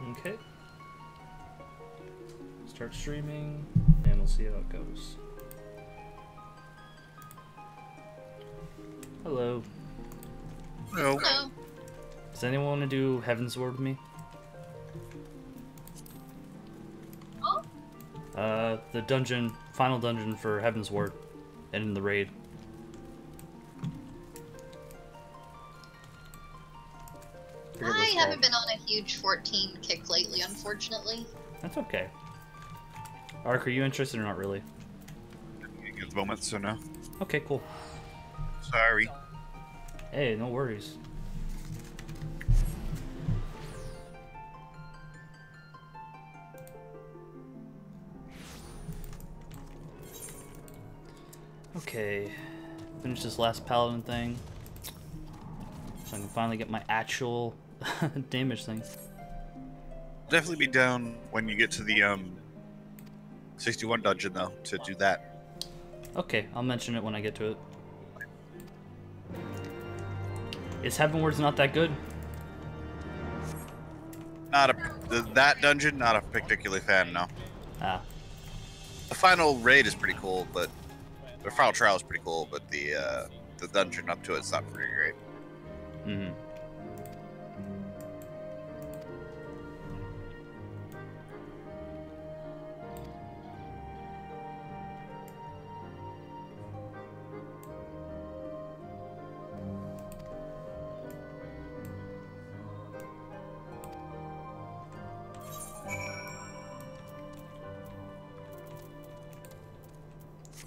Okay. Start streaming, and we'll see how it goes. Hello. Hello. Hello. Does anyone want to do Heavensward with me? Oh? The dungeon, final dungeon for Heavensward, and in the raid. I haven't been on a huge 14 kick lately, unfortunately. That's okay. Ark, are you interested or not really? At the moment, so no. Okay, cool. Sorry. Hey, no worries. Okay, finish this last paladin thing, so I can finally get my actual damage thing. Definitely be down when you get to the 61 dungeon though to do that. Okay, I'll mention it when I get to it. Is Heavenward's not that good? Not that dungeon, not a particularly fan, no. Ah, The final raid is pretty cool, but the final trial is pretty cool, but the dungeon up to it's not pretty great. mm-hmm.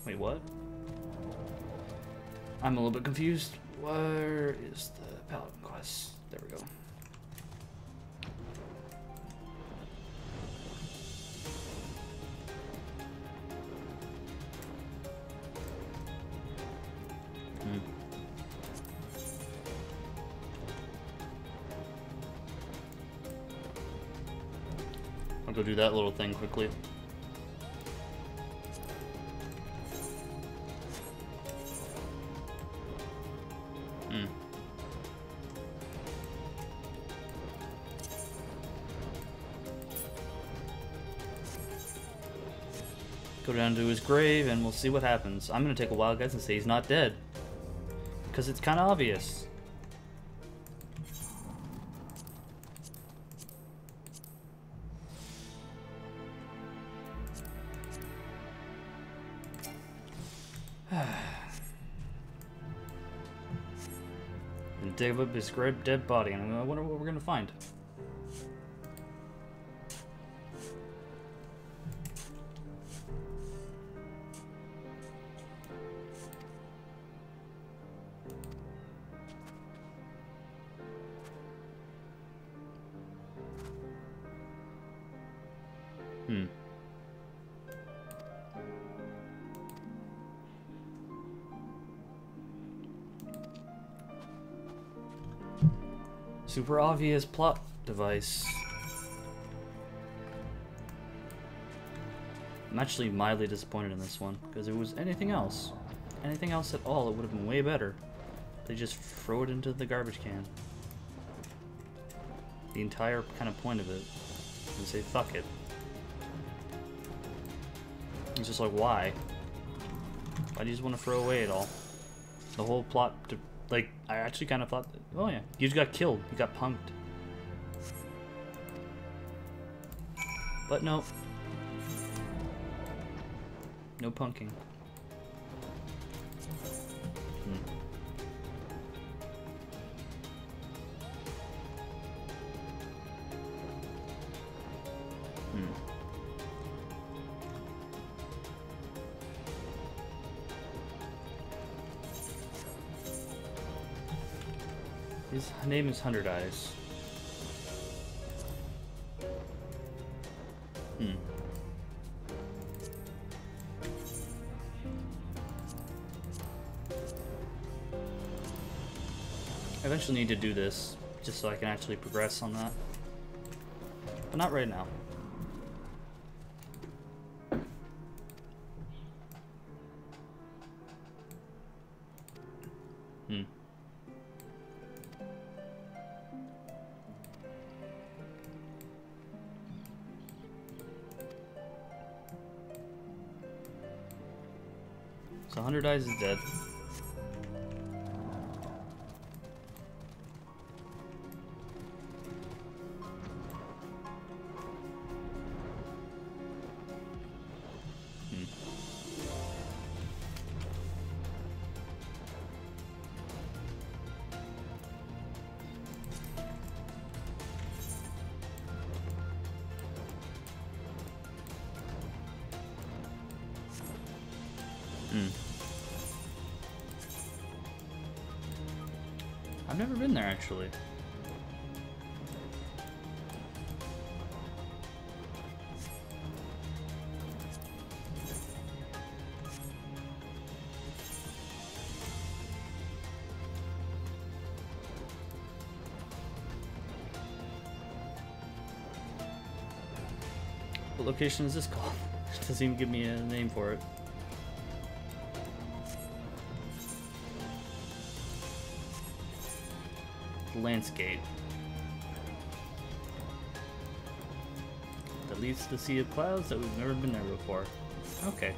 Wait, what? I'm a little bit confused. Where is the paladin quest? There we go. I'll go do that little thing quickly. Go down to his grave and we'll see what happens. I'm gonna take a wild guess and say he's not dead. Because it's kind of obvious. And dig up his dead body, and I wonder what we're gonna find. Super obvious plot device. I'm actually mildly disappointed in this one, because if it was anything else at all, it would have been way better. They just throw it into the garbage can. The entire kind of point of it. And say, fuck it. It's just like, why? Why do you just want to throw away it all? The whole plot, like, I actually kind of thought, oh yeah, you just got killed. You got punked. But no. No punking. His name is Hundred Eyes. I eventually need to do this, just so I can actually progress on that. But not right now. So 100 eyes is dead. I've never been there actually. What location is this called? It doesn't even give me a name for it. Landscape that leads to the sea of clouds that we've never been there before. Okay.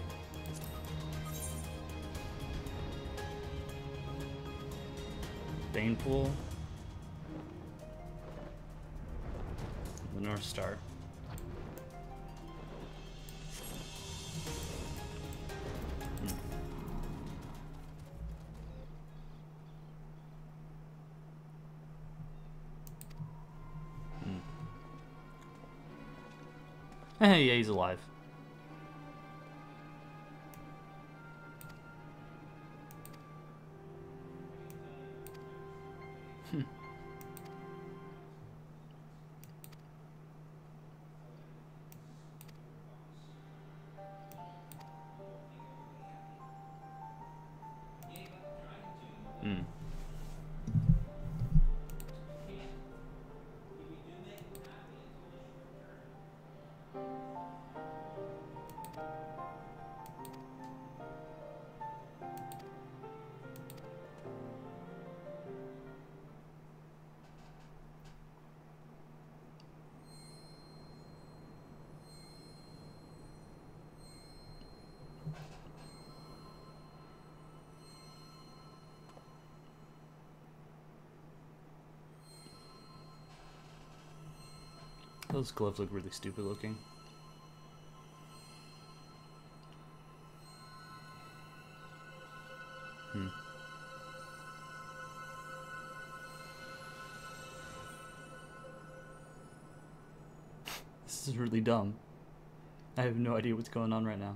Bane Pool. The North Star. Yeah, he's alive. Those gloves look really stupid looking. This is really dumb. I have no idea what's going on right now.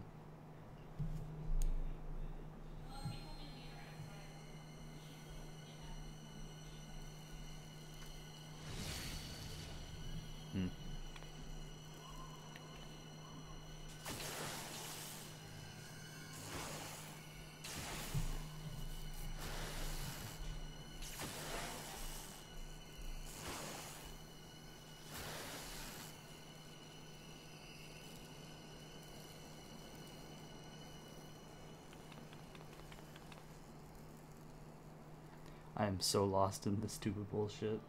I am so lost in this stupid bullshit.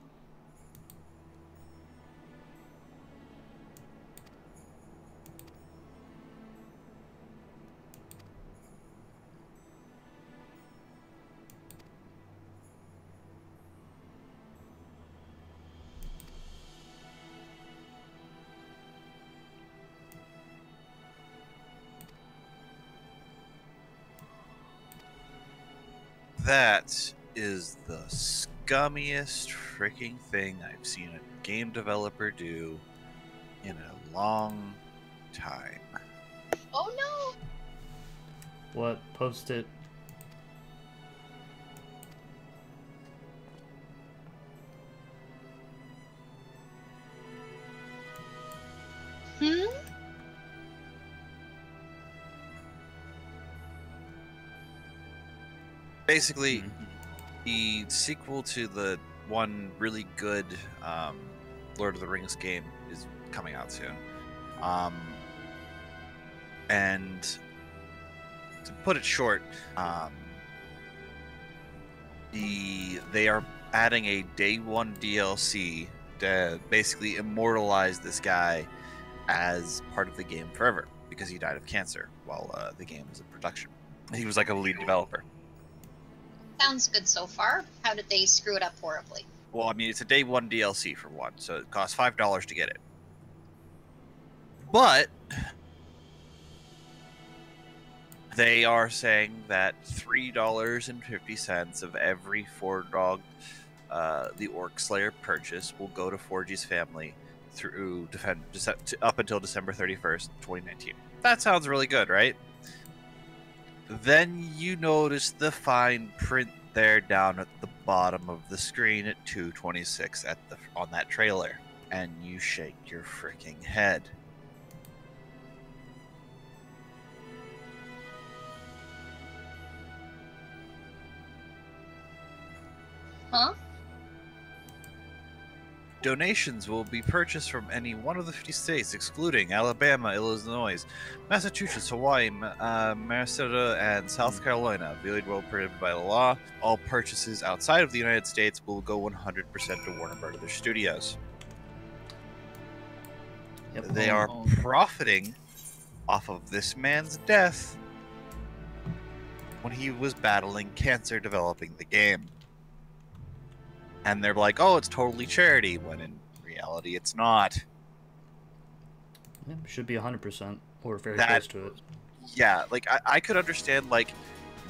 That is the scummiest freaking thing I've seen a game developer do in a long time. Oh no! What? Post it. Basically, the sequel to the one really good Lord of the Rings game is coming out soon. And to put it short, they are adding a day one DLC to basically immortalize this guy as part of the game forever because he died of cancer while the game was in production. He was like a lead developer. Sounds good so far. How did they screw it up horribly? Well, I mean, it's a day one DLC for one, so it costs $5 to get it. But they are saying that $3.50 of every Fordog the Orc Slayer purchase will go to 4G's family through up until December 31st, 2019. That sounds really good, right? Then you notice the fine print there down at the bottom of the screen at 2:26 on that trailer, and you shake your freaking head. Huh? Donations will be purchased from any one of the 50 states, excluding Alabama, Illinois, Massachusetts, Hawaii, Minnesota, and South Carolina. Void will prohibited by law. All purchases outside of the United States will go 100% to Warner Brothers Studios. Yep. They are profiting off of this man's death when he was battling cancer developing the game. And they're like, oh, it's totally charity, when in reality it's not. Yeah, should be 100%, or very close to it. Yeah, like, I could understand, like,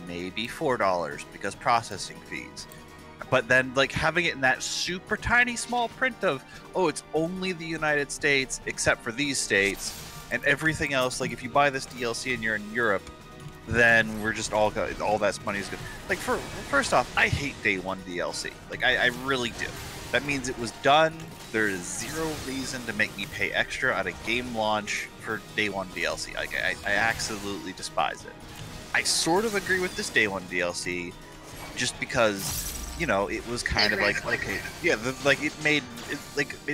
maybe $4 because processing fees. But then, like, having it in that super tiny small print of, oh, it's only the United States except for these states, and everything else, like, if you buy this DLC and you're in Europe, then we're just all that money is good. Like, first off, I hate day one DLC. Like, I really do. That means it was done. There is zero reason to make me pay extra at a game launch for day one DLC. Like, I absolutely despise it. I sort of agree with this day one DLC, just because, you know, it was kind of like okay, yeah, like it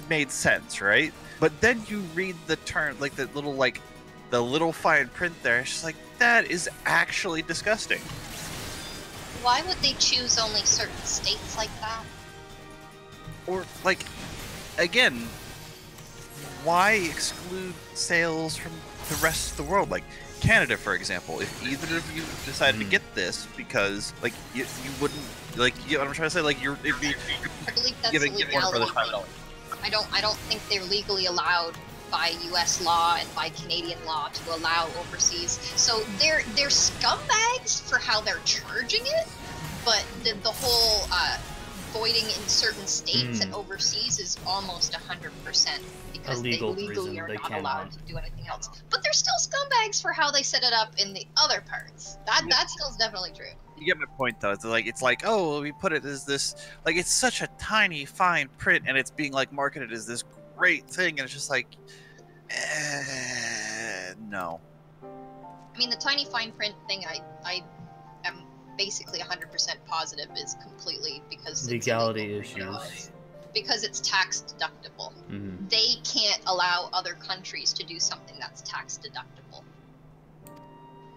made sense, right? But then you read the term, like the little fine print there. It's just like, that is actually disgusting. Why would they choose only certain states like that? Or, like, again, why exclude sales from the rest of the world? Like, Canada, for example, if either of you decided to get this, because, like, you wouldn't, like, you know what I'm trying to say? Like, I believe that's giving one for the $5. I don't think they're legally allowed by U.S. law and by Canadian law to allow overseas. So they're scumbags for how they're charging it, but the whole voiding in certain states and overseas is almost 100% because they legally are not allowed to do anything else. But they're still scumbags for how they set it up in the other parts. That still is definitely true. You get my point, though. It's like, oh, we put it as this, like, it's such a tiny, fine print, and it's being, like, marketed as this great thing, and it's just like, no. I mean, the tiny fine print thing, I am basically 100% positive is completely because legality issues. Because it's tax deductible. Mm-hmm. They can't allow other countries to do something that's tax deductible.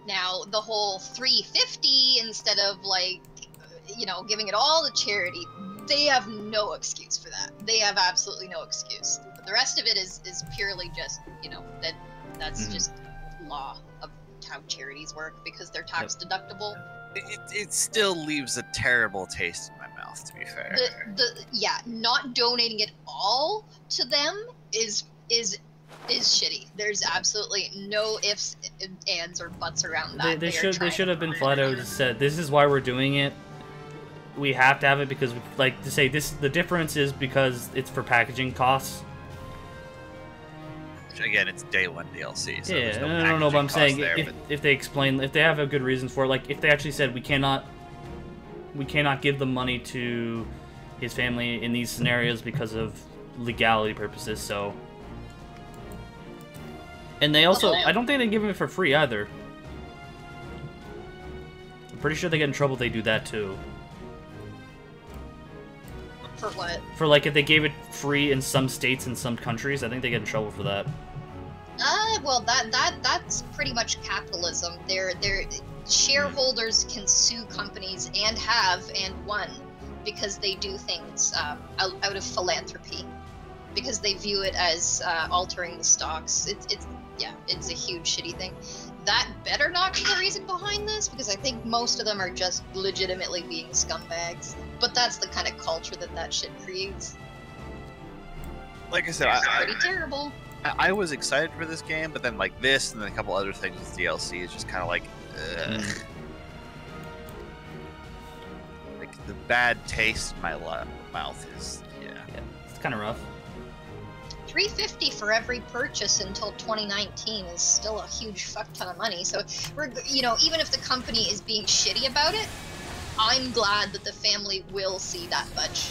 Now, the whole $3.50 instead of, like, you know, giving it all to charity, they have no excuse for that. They have absolutely no excuse. But the rest of it is purely just, you know, that's just law of how charities work because they're tax deductible. It still leaves a terrible taste in my mouth, to be fair. Yeah, not donating it all to them is shitty. There's absolutely no ifs, ands, or buts around that. They should have been flat out said, this is why we're doing it. We have to have it because, like, to say this, the difference is because it's for packaging costs. Which, again, it's day one DLC. So yeah, no I don't know, but I'm saying there, if they explain, if they have a good reason for it, like if they actually said we cannot give the money to his family in these scenarios because of legality purposes. So, and they also, I don't think they give him it for free either. I'm pretty sure they get in trouble if they do that too. For what? For, like, if they gave it free in some states and some countries, I think they get in trouble for that. Well, that's pretty much capitalism. Their shareholders can sue companies and have and won because they do things out of philanthropy, because they view it as altering the stocks. It's a huge shitty thing. that better not be the reason behind this, because I think most of them are just legitimately being scumbags. But that's the kind of culture that shit creates. Like I said, It's pretty terrible. I was excited for this game, but then like this and then a couple other things with DLC is just kind of like, ugh. Like the bad taste in my mouth is, yeah, it's kind of rough. $350 for every purchase until 2019 is still a huge fuck ton of money. So, you know, even if the company is being shitty about it, I'm glad that the family will see that much,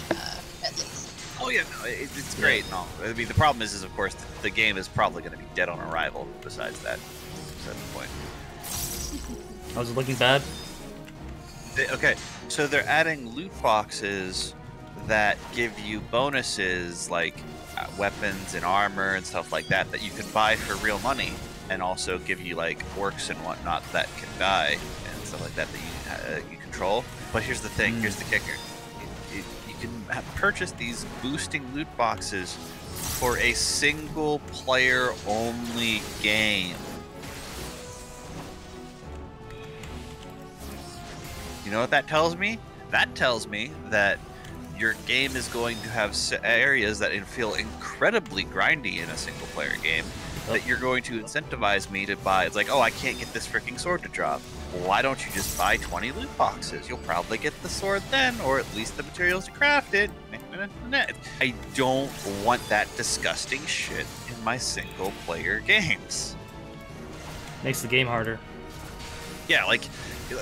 at least. Oh yeah, no, it's great. No, I mean the problem is of course the game is probably going to be dead on arrival. Besides that, that's the point. How's it looking bad? Okay, so they're adding loot boxes that give you bonuses like weapons and armor and stuff like that that you can buy for real money, and also give you like orcs and whatnot that can die and stuff like that you control. But here's the thing. Here's the kicker. You can purchase these boosting loot boxes for a single player only game. You know what that tells me? That tells me that your game is going to have areas that feel incredibly grindy in a single player game that you're going to incentivize me to buy. It's like, oh, I can't get this freaking sword to drop. Well, why don't you just buy 20 loot boxes? You'll probably get the sword then, or at least the materials to craft it. I don't want that disgusting shit in my single player games. Makes the game harder. Yeah, like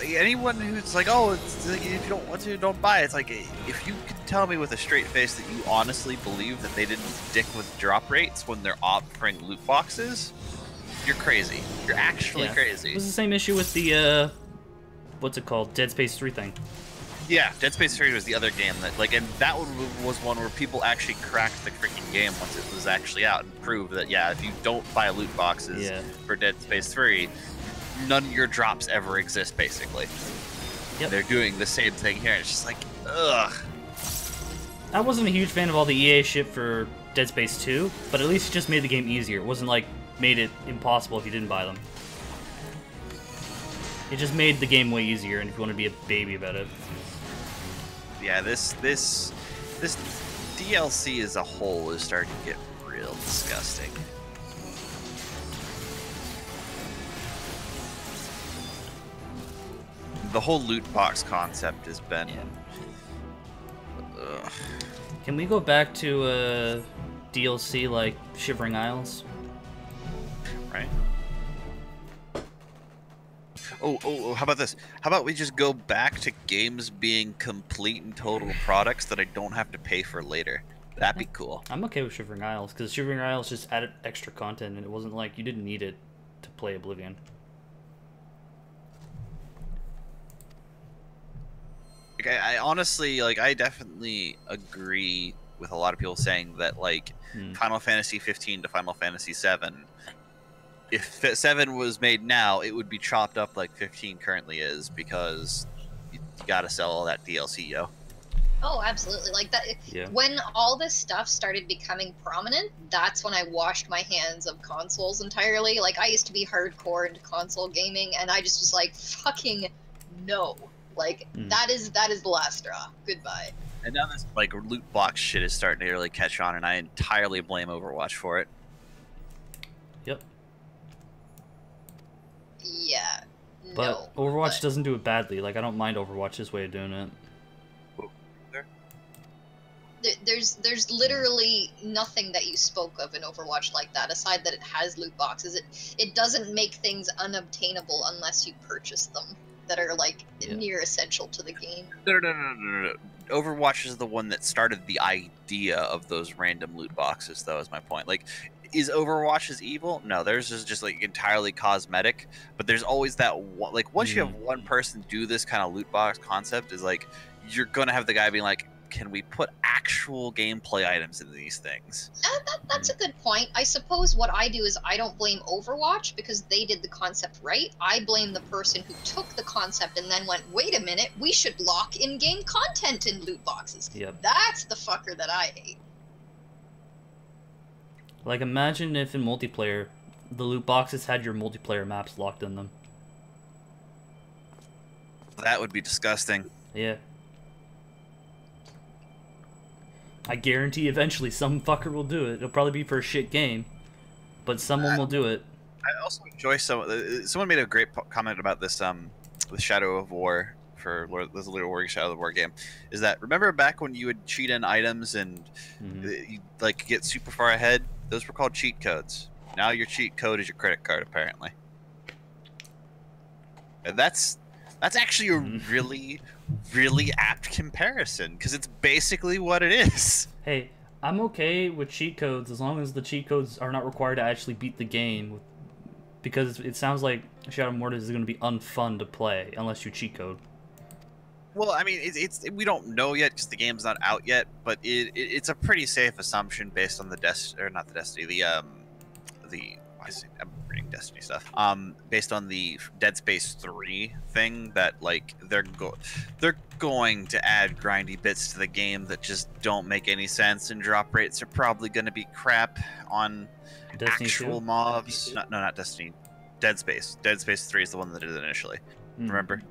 anyone who's like, oh, it's like, if you don't want to, don't buy it. It's like, if you could tell me with a straight face that you honestly believe that they didn't stick with drop rates when they're offering loot boxes, you're crazy. You're actually crazy. It was the same issue with the, what's it called? Dead Space 3 thing. Yeah, Dead Space 3 was the other game that, like, and that one was one where people actually cracked the freaking game once it was actually out and proved that, yeah, if you don't buy loot boxes for Dead Space 3, none of your drops ever exist, basically. Yep. They're doing the same thing here. It's just like, ugh. I wasn't a huge fan of all the EA shit for Dead Space 2, but at least it just made the game easier. It wasn't like made it impossible if you didn't buy them. It just made the game way easier, and if you want to be a baby about it. Yeah, this DLC as a whole is starting to get real disgusting. The whole loot box concept has been... Ugh. Can we go back to DLC like Shivering Isles? Right. Oh, how about this? How about we just go back to games being complete and total products that I don't have to pay for later? That'd be cool. I'm okay with Shivering Isles, because Shivering Isles just added extra content, and it wasn't like you didn't need it to play Oblivion. Like, I honestly, like, I definitely agree with a lot of people saying that, like, Final Fantasy 15 to Final Fantasy 7, if 7 was made now, it would be chopped up like 15 currently is, because you gotta sell all that DLC, yo. Oh, absolutely. Like that. Yeah. When all this stuff started becoming prominent, that's when I washed my hands of consoles entirely. Like, I used to be hardcore into console gaming, and I just was like, fucking no. Like, that is the last straw. Goodbye. And now this, like, loot box shit is starting to really catch on, and I entirely blame Overwatch for it. Yep. Yeah. But Overwatch doesn't do it badly. Like, I don't mind Overwatch's way of doing it. There's literally nothing that you spoke of in Overwatch like that, aside that it has loot boxes. It doesn't make things unobtainable unless you purchase them, that are like near essential to the game. No. Overwatch is the one that started the idea of those random loot boxes, though, is my point. Like, is Overwatch as evil? No, theirs is just like entirely cosmetic. But there's always that one, like, once you have one person do this kind of loot box concept, is like, you're gonna have the guy being like, can we put actual gameplay items in these things? That's a good point. I suppose what I do is I don't blame Overwatch because they did the concept right. I blame the person who took the concept and then went, wait a minute, we should lock in-game content in loot boxes. Yep. That's the fucker that I hate. Like, imagine if in multiplayer, the loot boxes had your multiplayer maps locked in them. That would be disgusting. Yeah. I guarantee eventually some fucker will do it. It'll probably be for a shit game, but someone will do it. I also enjoy someone made a great comment about this with Shadow of War for this Little War Shadow of War game. Is that remember back when you would cheat in items and you like get super far ahead? Those were called cheat codes. Now your cheat code is your credit card, apparently. And that's actually a really, really apt comparison because it's basically what it is. Hey, I'm okay with cheat codes as long as the cheat codes are not required to actually beat the game, because it sounds like Shadow of Mordor is going to be unfun to play unless you cheat code. Well, I mean, we don't know yet because the game's not out yet, but it's a pretty safe assumption based on I'm reading Destiny stuff. Based on the Dead Space 3 thing, that like they're going to add grindy bits to the game that just don't make any sense, and drop rates are probably going to be crap on Destiny actual 2? mobs. No, not Destiny. Dead Space. Dead Space 3 is the one that did it initially. Remember?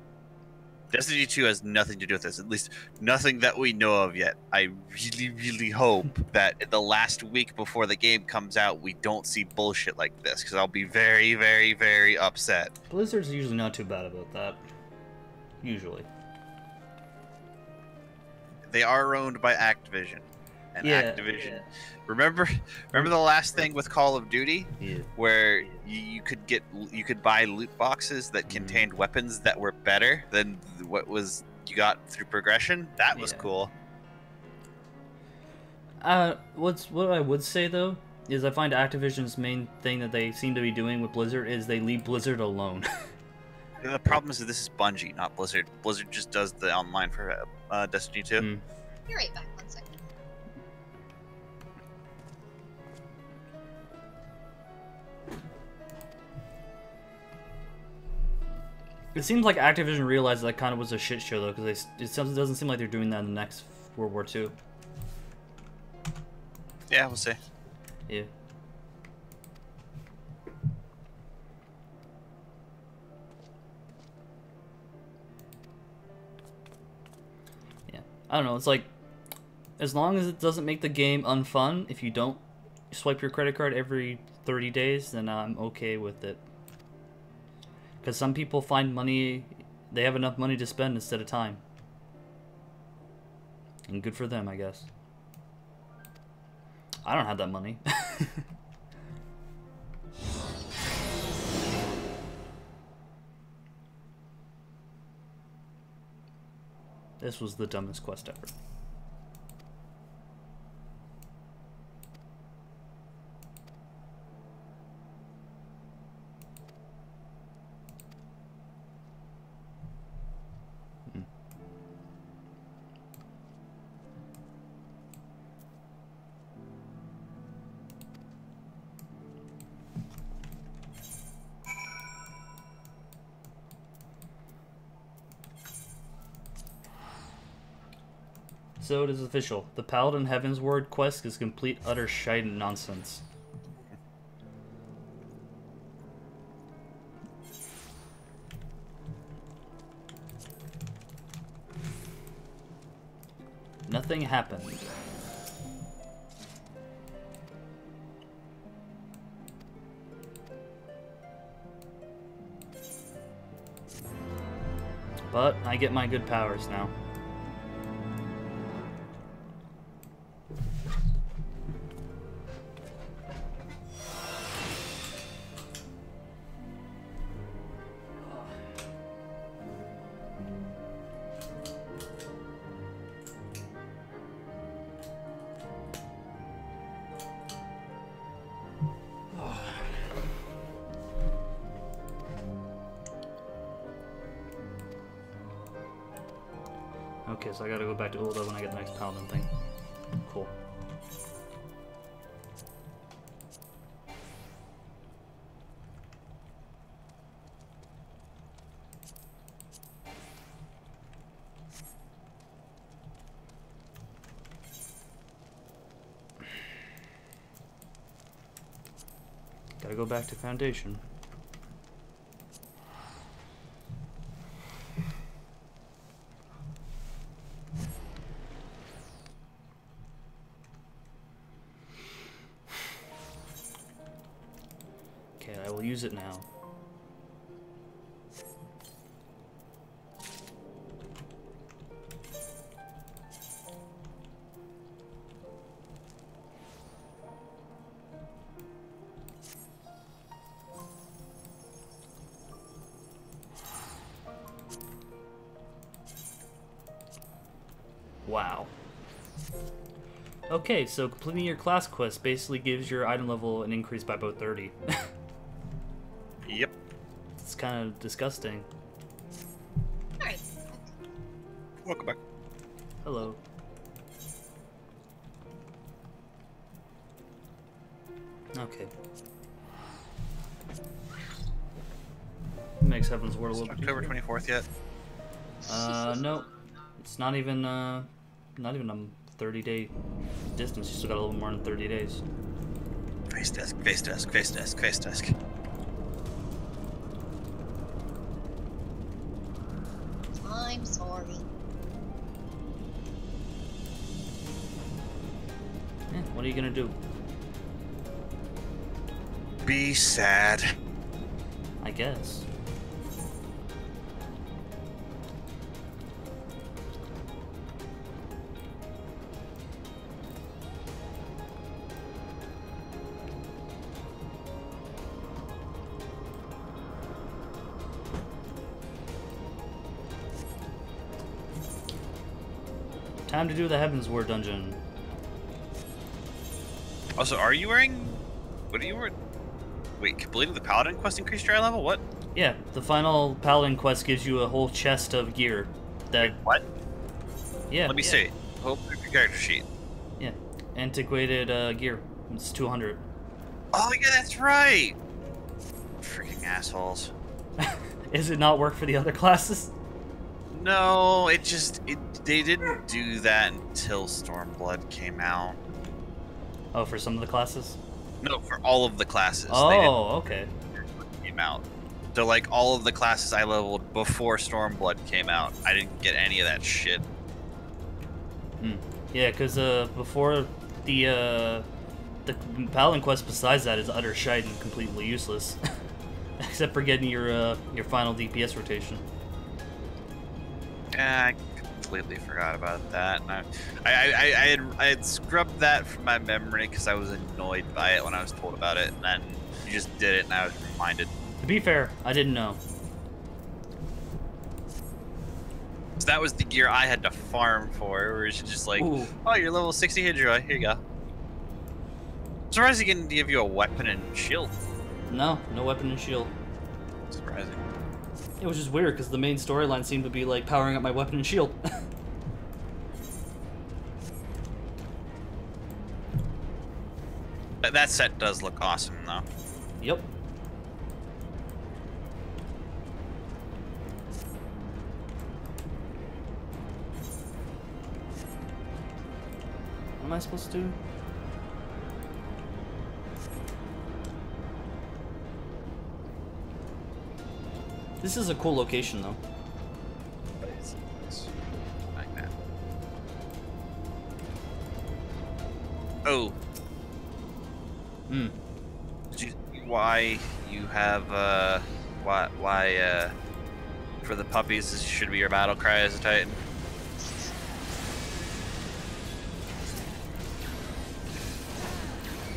Destiny 2 has nothing to do with this, at least nothing that we know of yet. I really, really hope that in the last week before the game comes out, we don't see bullshit like this, because I'll be very, very, very upset. Blizzard's usually not too bad about that. Usually. They are owned by Activision. And Yeah. Activision... Remember the last thing with Call of Duty, where you could buy loot boxes that contained weapons that were better than what you got through progression. That was cool. What I would say though is I find Activision's main thing that they seem to be doing with Blizzard is they leave Blizzard alone. The problem is that this is Bungie, not Blizzard. Blizzard just does the online for Destiny 2. You're right back. 1 second. It seems like Activision realized that kind of was a shit show though, because it doesn't seem like they're doing that in the next World War II. Yeah, we'll see. Yeah. Yeah. I don't know. It's like, as long as it doesn't make the game unfun, if you don't swipe your credit card every 30 days, then I'm okay with it. Because some people find money, they have enough money to spend instead of time. And good for them, I guess. I don't have that money. This was the dumbest quest ever. So it is official. The Paladin Heavensward quest is complete utter shite and nonsense. Nothing happened. But I get my good powers now. Okay, so I gotta go back to Ulda when I get the next Paladin thing. Cool. Gotta go back to Foundation. Okay, I will use it now. Wow. Okay, so completing your class quest basically gives your item level an increase by about 30. Yep. It's kind of disgusting. Alright. Welcome back. Hello. Okay. Makes Heavensward a little bit October 24th yet? No. It's not even a 30-day distance. You still got a little more than 30 days. Face desk, face desk, face desk, face desk. I'm sorry. Yeah, what are you gonna do? Be sad. I guess. Time to do the Heavensward dungeon. Also, are you wearing... What are you wearing? Wait, completing the Paladin quest increased your eye level? What? Yeah, the final Paladin quest gives you a whole chest of gear. That Wait, what? Yeah. Let me see. Open your character sheet. Yeah, antiquated gear. It's 200. Oh, yeah, that's right! Freaking assholes. Is it not work for the other classes? No, they didn't do that until Stormblood came out. Oh, for some of the classes? No, for all of the classes. Oh, okay. Came out. So, like, all of the classes I leveled before Stormblood came out, I didn't get any of that shit. Yeah, because before the Paladin quest besides that is utter shite and completely useless. Except for getting your final DPS rotation. Yeah, I completely forgot about that. And I had scrubbed that from my memory because I was annoyed by it when I was told about it, and then you just did it, and I was reminded. To be fair, I didn't know. So that was the gear I had to farm for, where it's just like, Ooh. oh, you're level 60 Hydra, here you go. Surprised he didn't give you a weapon and shield. No weapon and shield. Surprising. It was just weird because the main storyline seemed to be like powering up my weapon and shield. That set does look awesome, though. Yep. What am I supposed to do? This is a cool location, though. Like that. Oh. Hmm. Did you see why you have, why, for the puppies, this should be your battle cry as a Titan?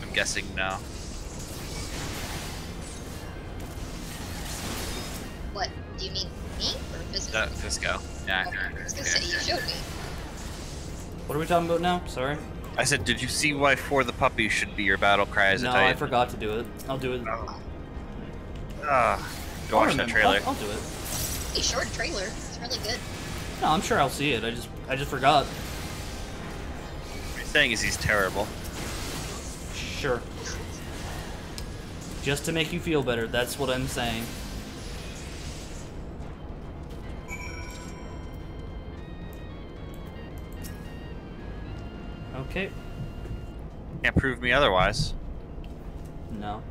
I'm guessing no. What? Do you mean me or Fisco? Fisco. Yeah. Okay, I was gonna say, you showed me. What are we talking about now? Sorry. I said, did you see why for the puppies should be your battle cry as a No, Titan? I forgot to do it. I'll do it. Go I'll watch that remember. trailer. I'll do it. A short trailer. It's really good. No, I'm sure I'll see it. I just forgot. What he's saying is he's terrible. Sure. Just to make you feel better. That's what I'm saying. Okay. Can't prove me otherwise. No.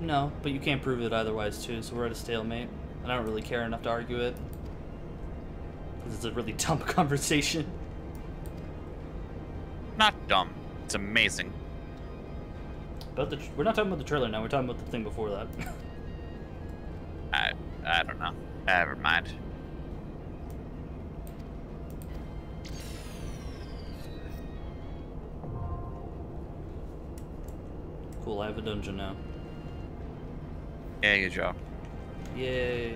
No, but you can't prove it otherwise too, so we're at a stalemate. And I don't really care enough to argue it. Because it's a really dumb conversation. Not dumb. It's amazing. But we're not talking about the trailer now, we're talking about the thing before that. I don't know. Never mind. Cool, I have a dungeon now. Yeah, good job. Yay.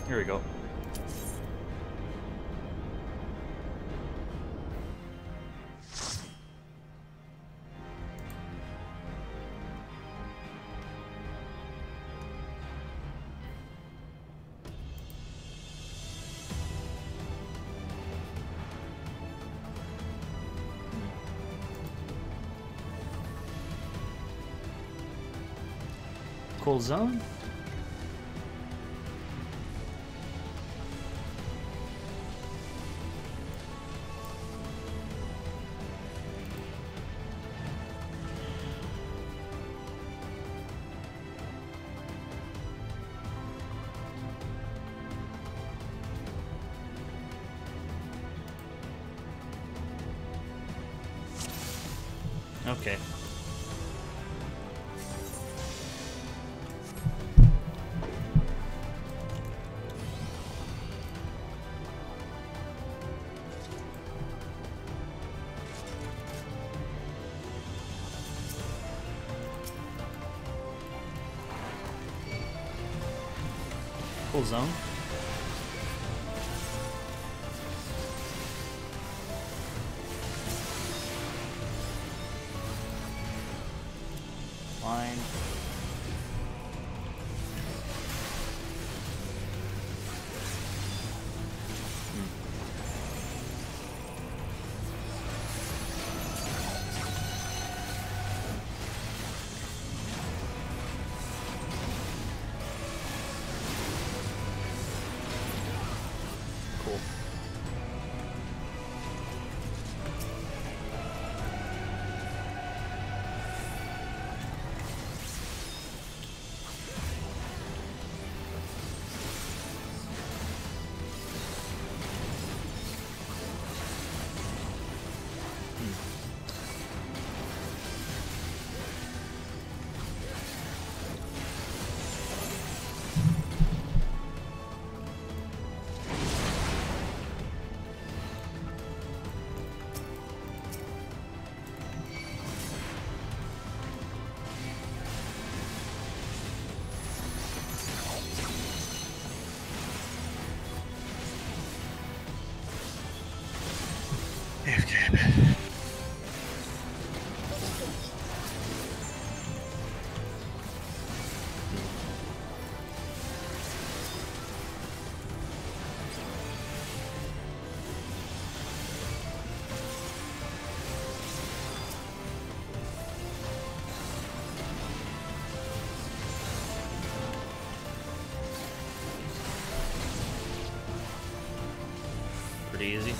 Here we go. Cool zone. Okay. Cool zone. Line. Cool. Okay. Pretty easy.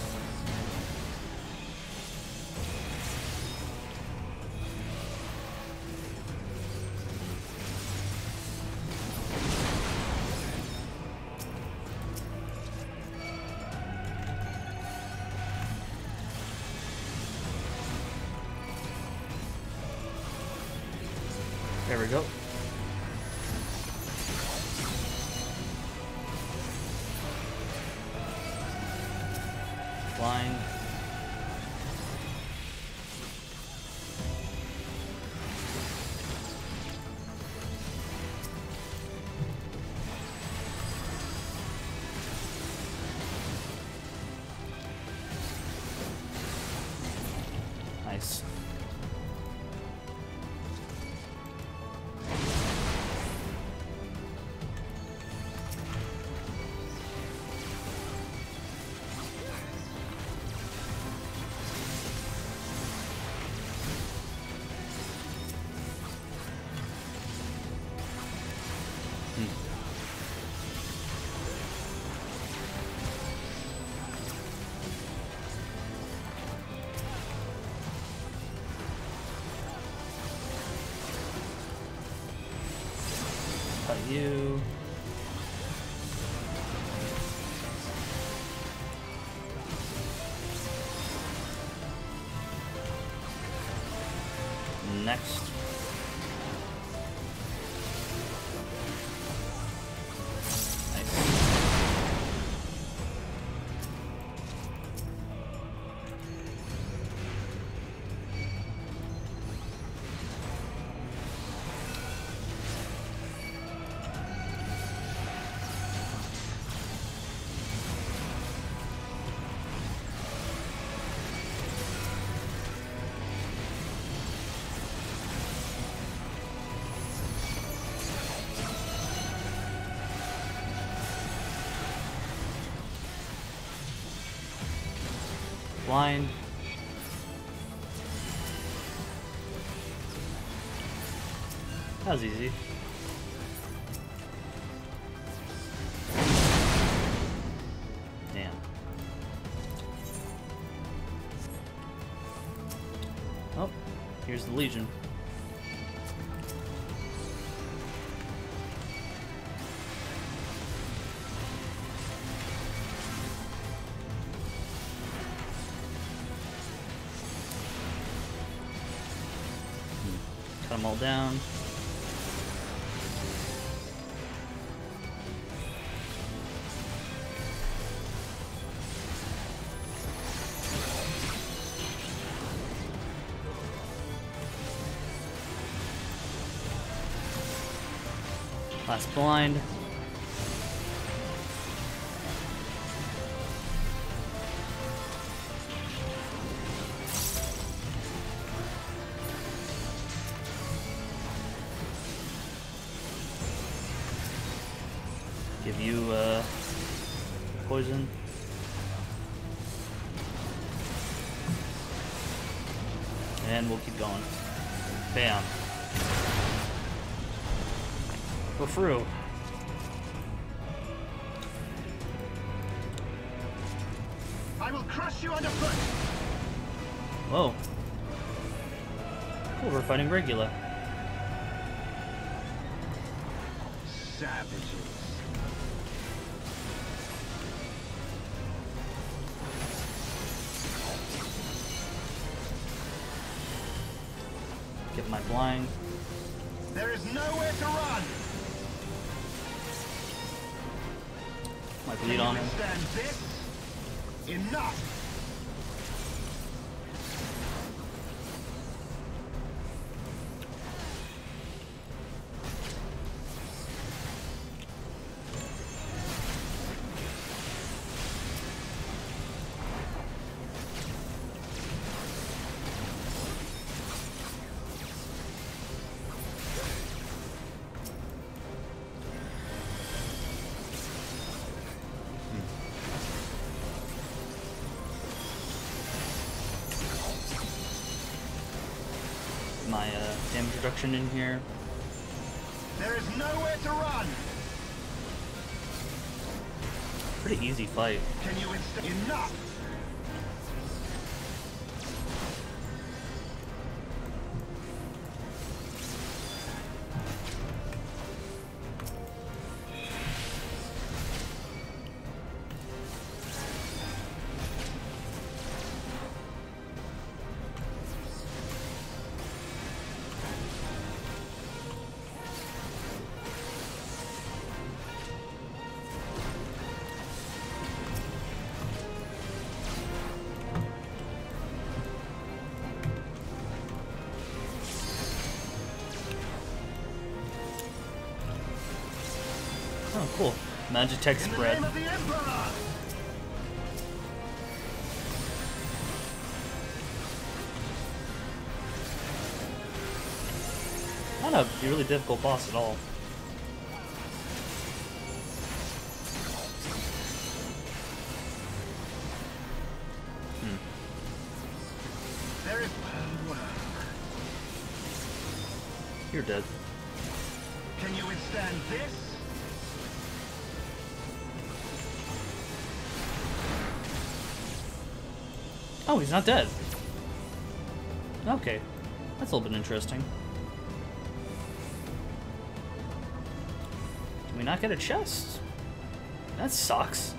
There we go. Flying. Nice. Cut you. Next. Nice. Blind. That was easy. Damn. Oh, here's the Legion. Cut them all down. Last blind. Give you poison. And we'll keep going. Bam. Go through. I will crush you underfoot. Whoa. Cool, we're fighting regular. Savages. Get my blind. There is nowhere to run. My bleed on him. Stand this. Enough. my damage reduction in here. There is nowhere to run. Pretty easy fight. Can you enough? Oh, cool. Magitech spread. In the name of the Emperor! Not a really difficult boss at all. There is... You're dead. Can you withstand this? Oh, he's not dead. Okay. That's a little bit interesting. Did we not get a chest? That sucks.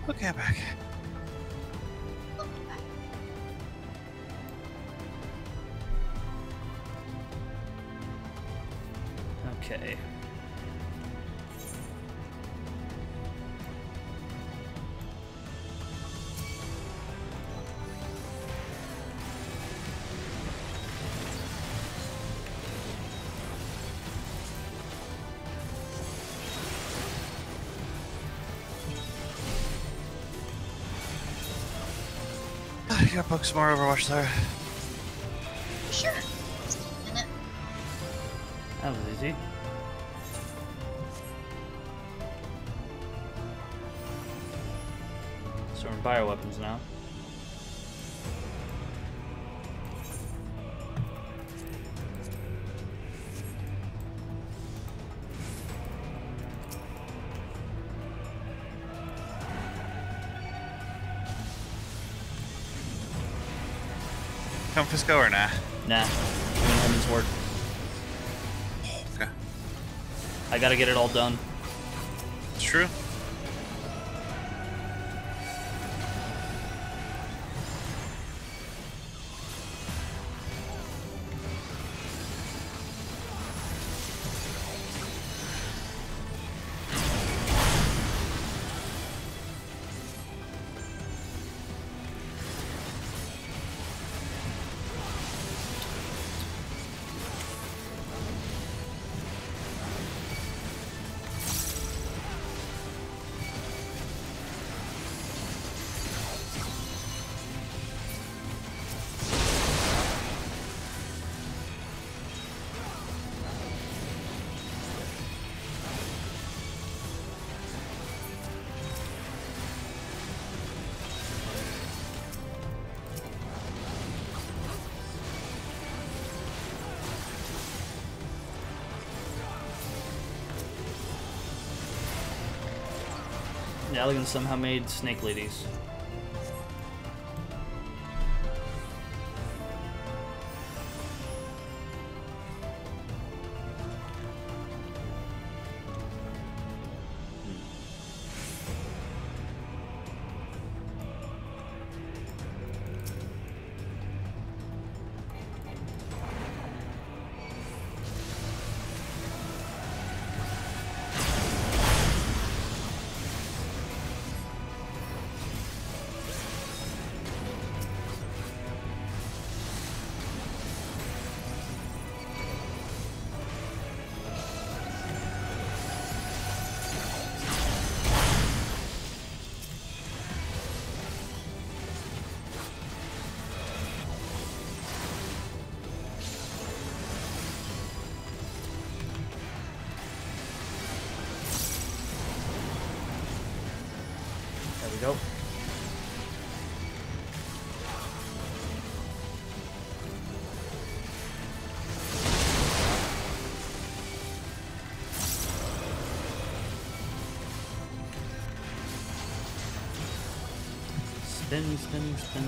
Okay, I'm back. Okay. You gotta poke some more Overwatch there. Sure. Just a minute. That was easy. So we're in bioweapons now. Come Fisco or nah? Nah. Doing Heavensward. Okay. I gotta get it all done. It's true. The Elegans somehow made snake ladies. go. Spin, spin, spin.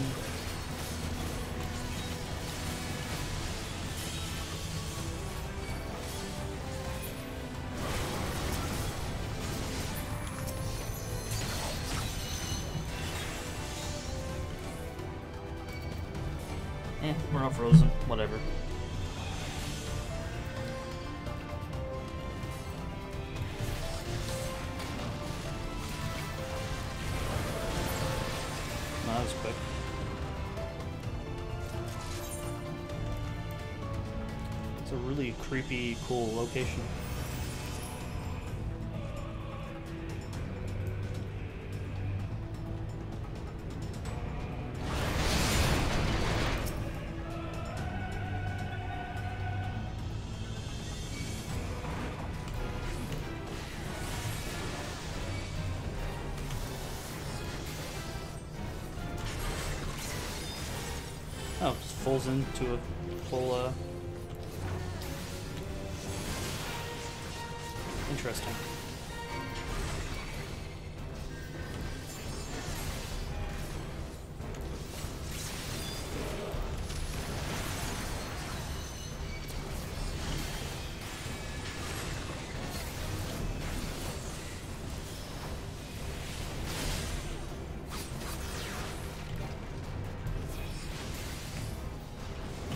We're not frozen. Whatever. No, that was quick. It's a really creepy, cool location. Oh, just falls into a full, interesting.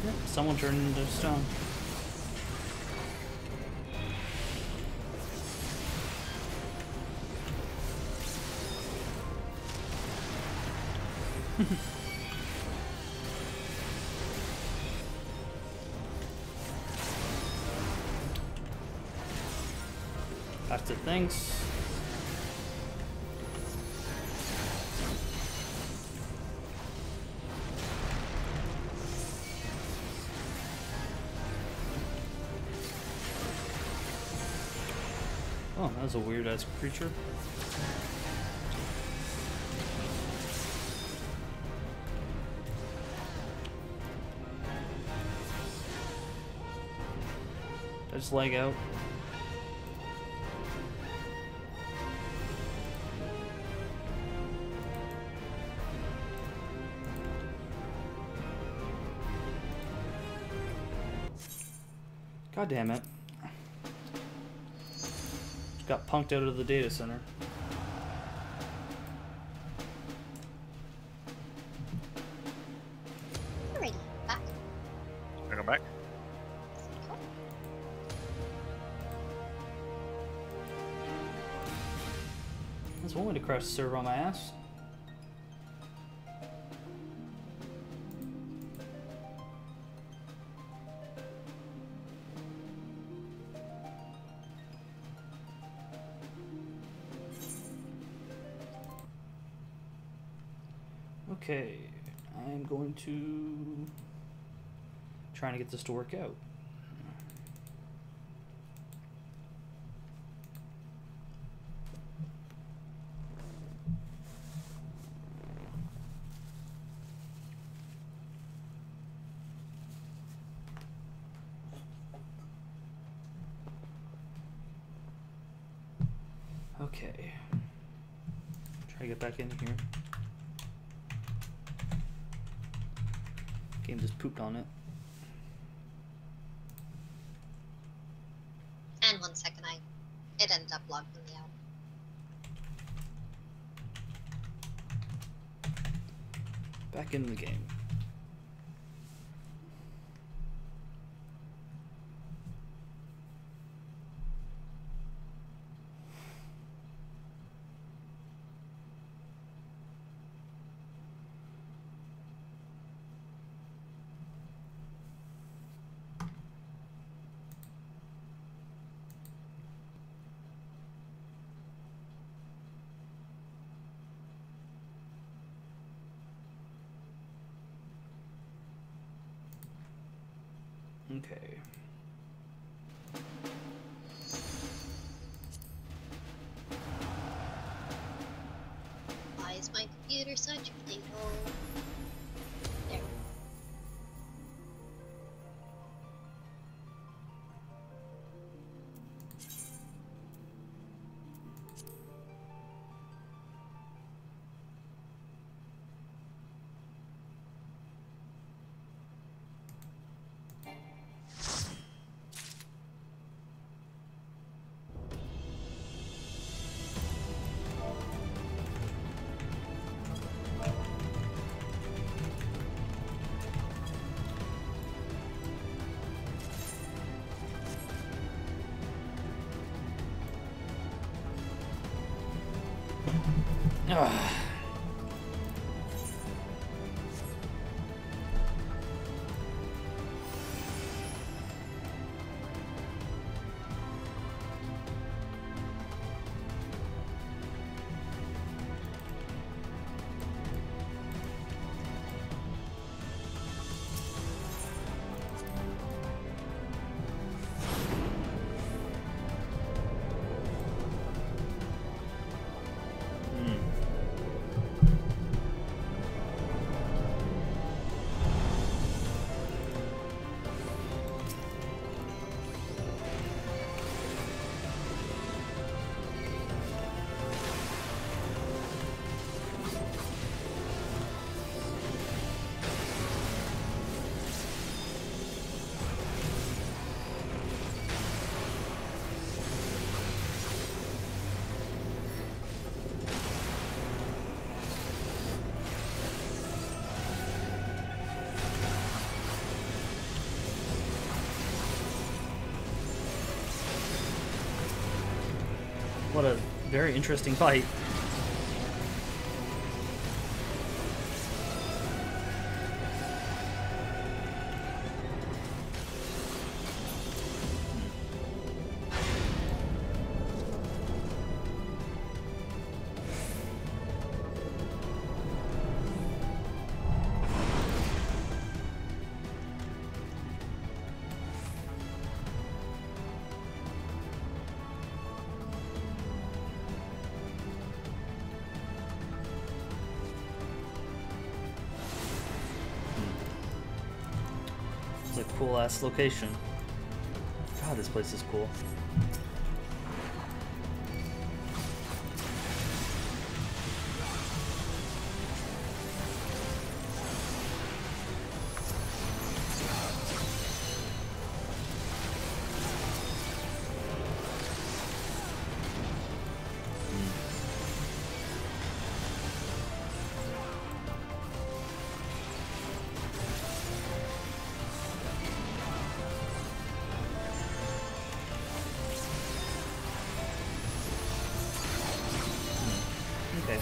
Yep, someone turned into stone. Back to things. Oh, that was a weird ass creature. Did I just lag out? God damn it. Just got punked out of the data center. Alrighty, back. Can I go back? There's one way to crash the server on my ass. Okay, I'm going to trying to get this to work out. Okay, try to get back in here. Game just pooped on it. And 1 second, it ended up logging me out. Back in the game. Okay. Why is my computer, such potato. There. Ah. What a very interesting fight. It's a cool ass location. God, this place is cool. Okay.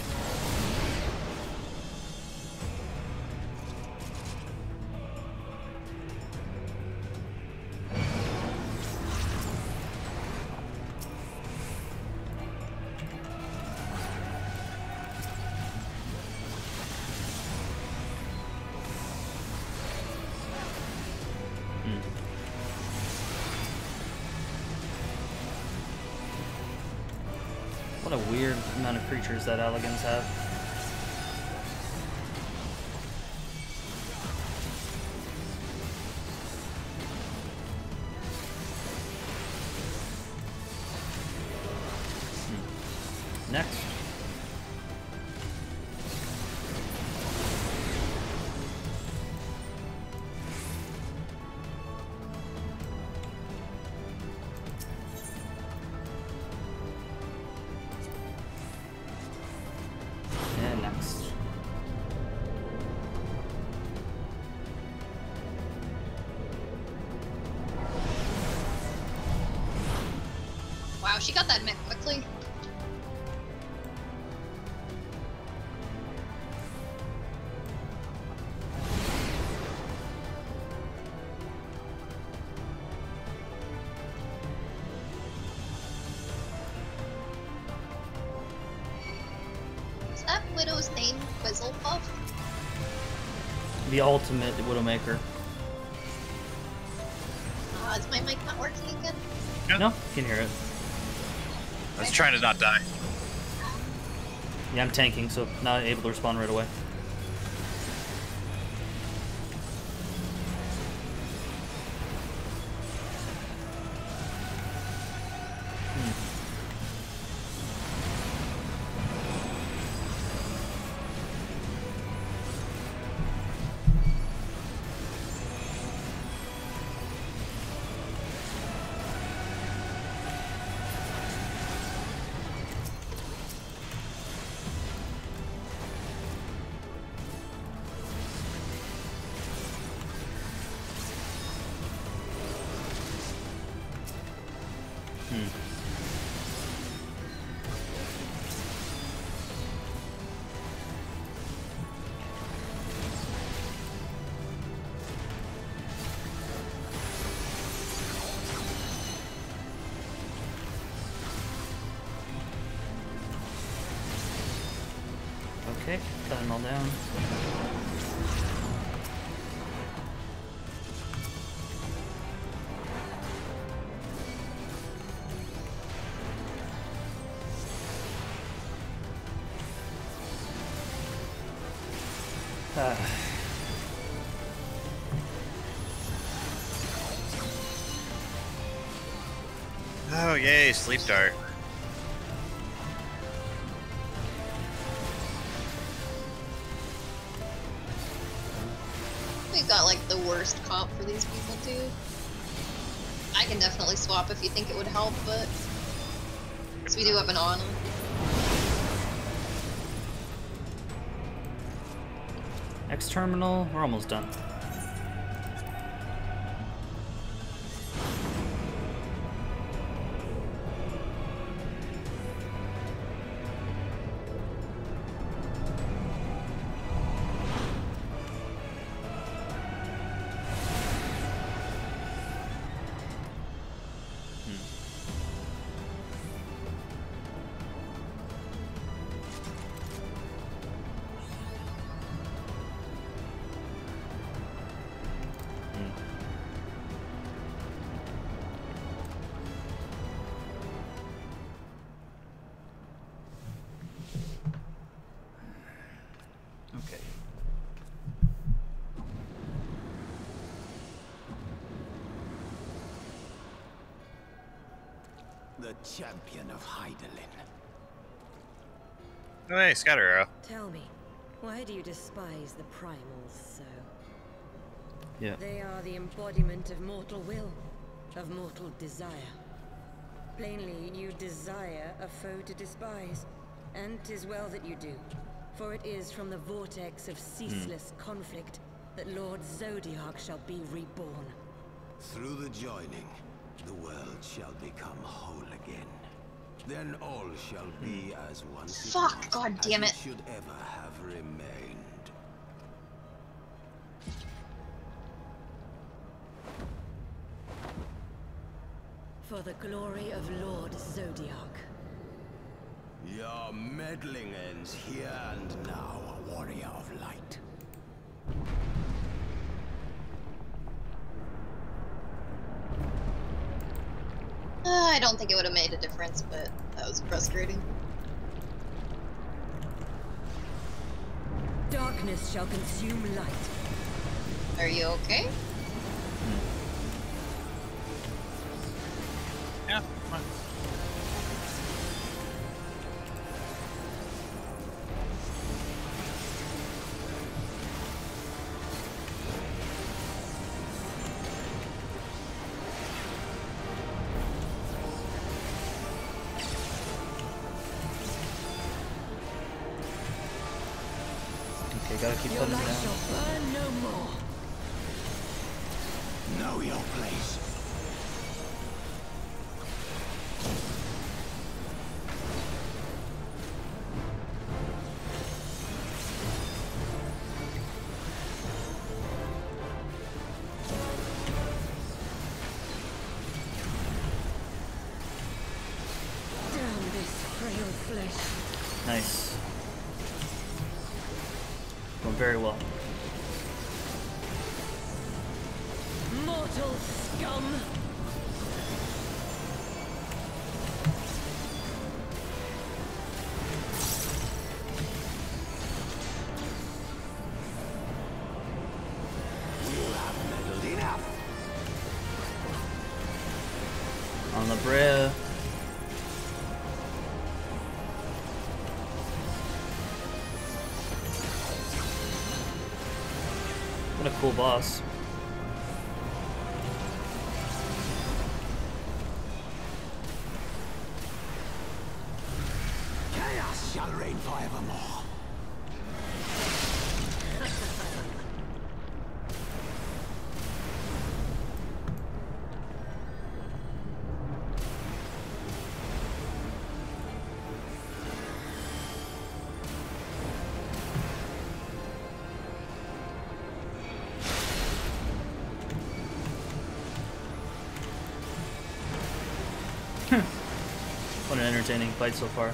What a weird amount of creatures that Alligans have. Next. And next. Wow, she got that met quickly. Is that Widow's name Quizzlepuff? The ultimate Widowmaker. Is my mic not working again? No, you can hear it. I was trying to not die. Yeah, I'm tanking, so not able to respond right away. Okay, cut them all down. Oh yay, sleep dart. We got like the worst comp for these people too. I can definitely swap if you think it would help, but because we do have an on. X terminal, we're almost done. Okay. The champion of Heidelin. Oh hey, scatter arrow. Tell me, why do you despise the primals so? Yeah. They are the embodiment of mortal will, of mortal desire. Plainly, you desire a foe to despise, and 'tis well that you do, for it is from the vortex of ceaseless conflict that Lord Zodiac shall be reborn. Through the joining, the world shall become whole again. Then all shall be as once it Fuck, was, god damn as it. should ever have remained. For the glory of Lord Zodiac. Your meddling ends here and now, warrior of light. I don't think it would have made a difference, but that was frustrating. Darkness shall consume light. Are you okay? Yeah, fine. Okay, gotta keep Your putting light them down. shall burn no more. Know your place. Damn this frail flesh. Nice. Going very well. Mortal scum! a cool boss. Chaos shall reign forevermore. What an entertaining fight so far.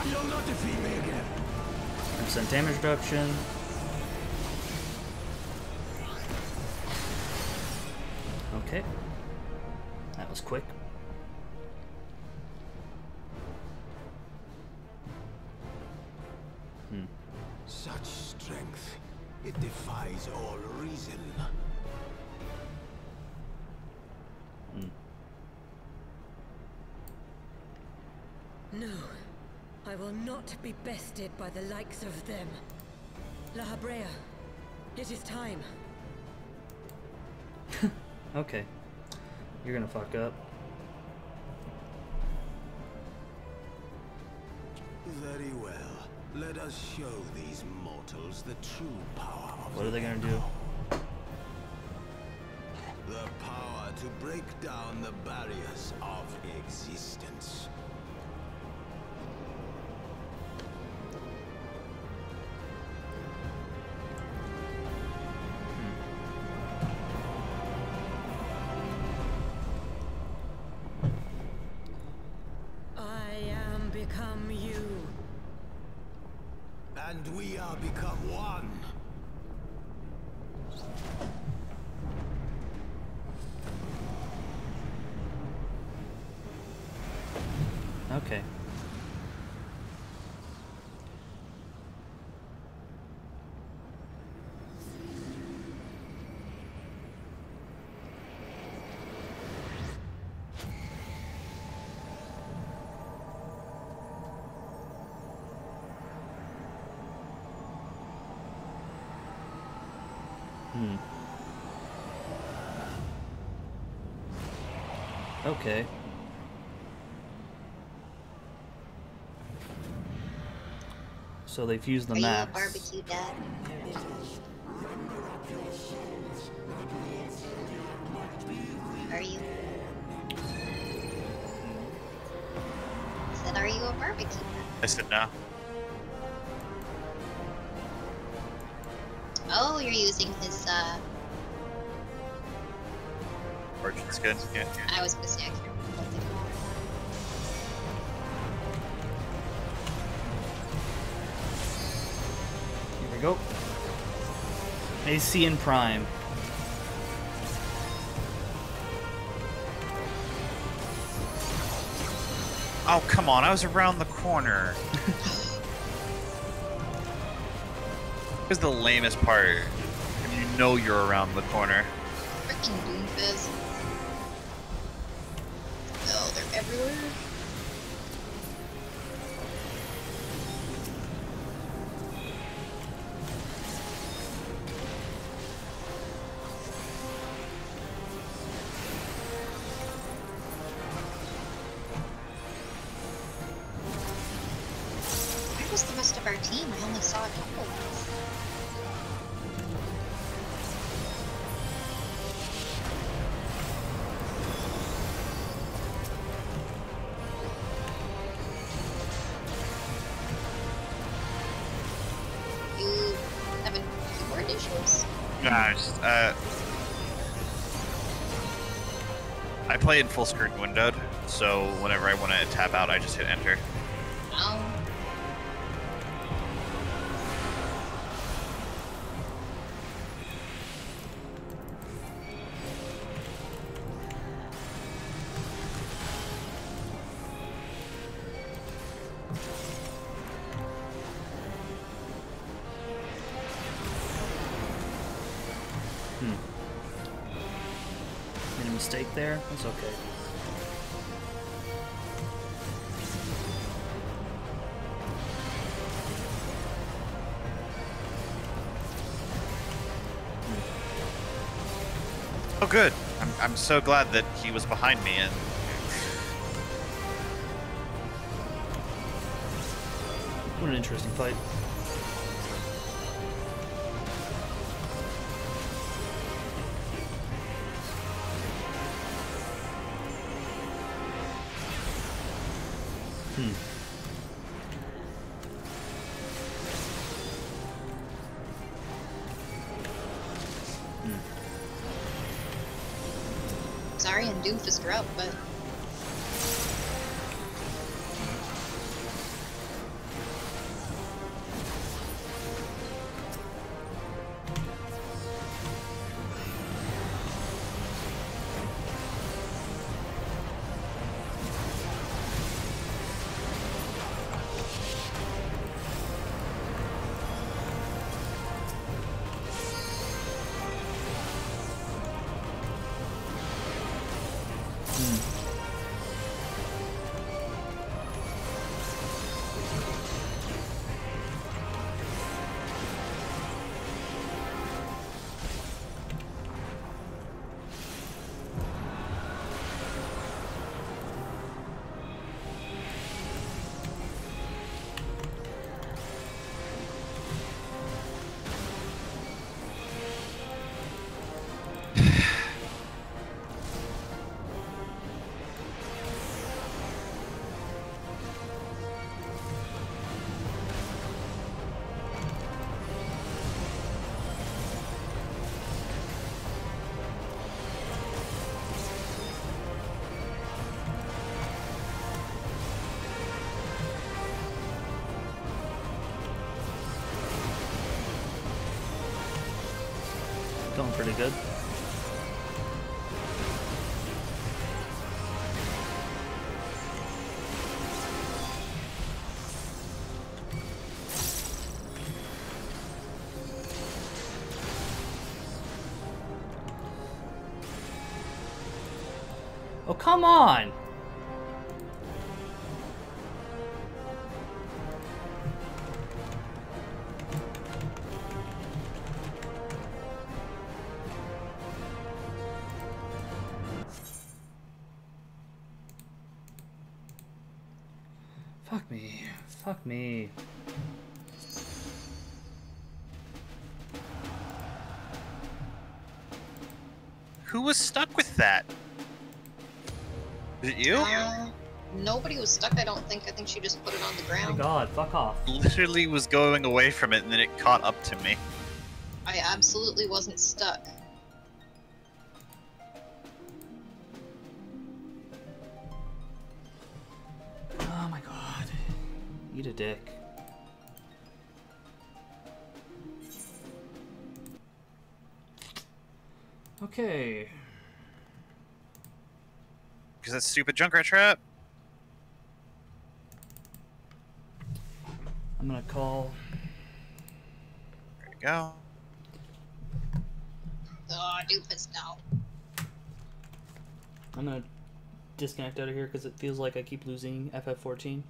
You'll not defeat me again. 10% damage reduction. Okay. That was quick. Such strength, it defies all reason. No, I will not be bested by the likes of them. La Habrea, it is time. Okay. You're gonna fuck up. Very well. Let us show these mortals the true power of What are they gonna do? the power to break down the barriers of existence. I am become you. And we are become one. Okay. Okay. So they fused the Are you a maps. barbecue dad? Are you? I said, are you a barbecue dad? I said no. Oh, you're using his, Origin skin. Yeah. I was missing. I can't remember what they call it. Here we go. AC and Prime. Oh, come on. I was around the corner. Here's the lamest part. When you know you're around the corner. Freaking Doomfist. Oh, they're everywhere. Where was the rest of our team? I only saw a couple of us. You having keyboard issues? Nah, I play in full screen windowed, so whenever I want to tab out, I just hit enter. Oh. Made a mistake there. That's okay. Oh, good. I'm so glad that he was behind me and. What an interesting fight. Sorry, and Doomfist are out, but Going pretty good. Oh, come on! Fuck me. Fuck me. Who was stuck with that? Is it you? nobody was stuck. I don't think. I think she just put it on the Oh my ground. god, fuck off. Literally was going away from it and then it caught up to me. I absolutely wasn't stuck. Oh my god. Eat a dick. Okay. Because that stupid Junkrat trap. I'm gonna call. There you go. Oh, Doomfist, no. I'm gonna disconnect out of here because it feels like I keep losing FF14.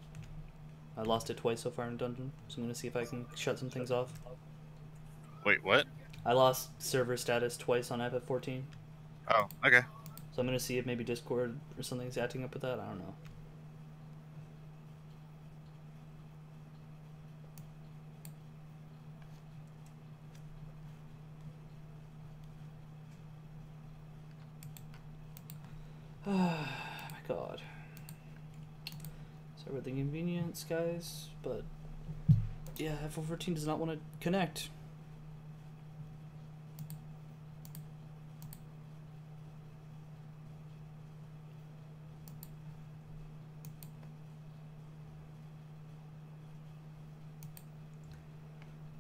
I lost it twice so far in dungeon, so I'm gonna see if I can shut some things off. Wait, what? I lost server status twice on FF14, Oh, okay. so I'm gonna see if maybe Discord or something's acting up with that. I don't know. Oh my god. Sorry about the inconvenience, guys, but yeah, FF14 does not want to connect.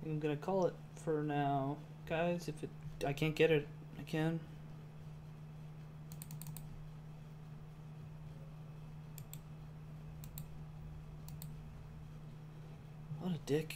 I'm gonna call it for now, guys. If I can't get it, I can. What a dick.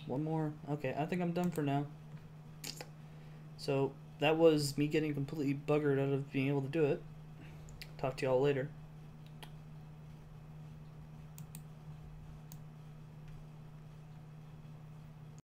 one more. Okay, I think I'm done for now. So that was me getting completely buggered out of being able to do it. Talk to y'all later.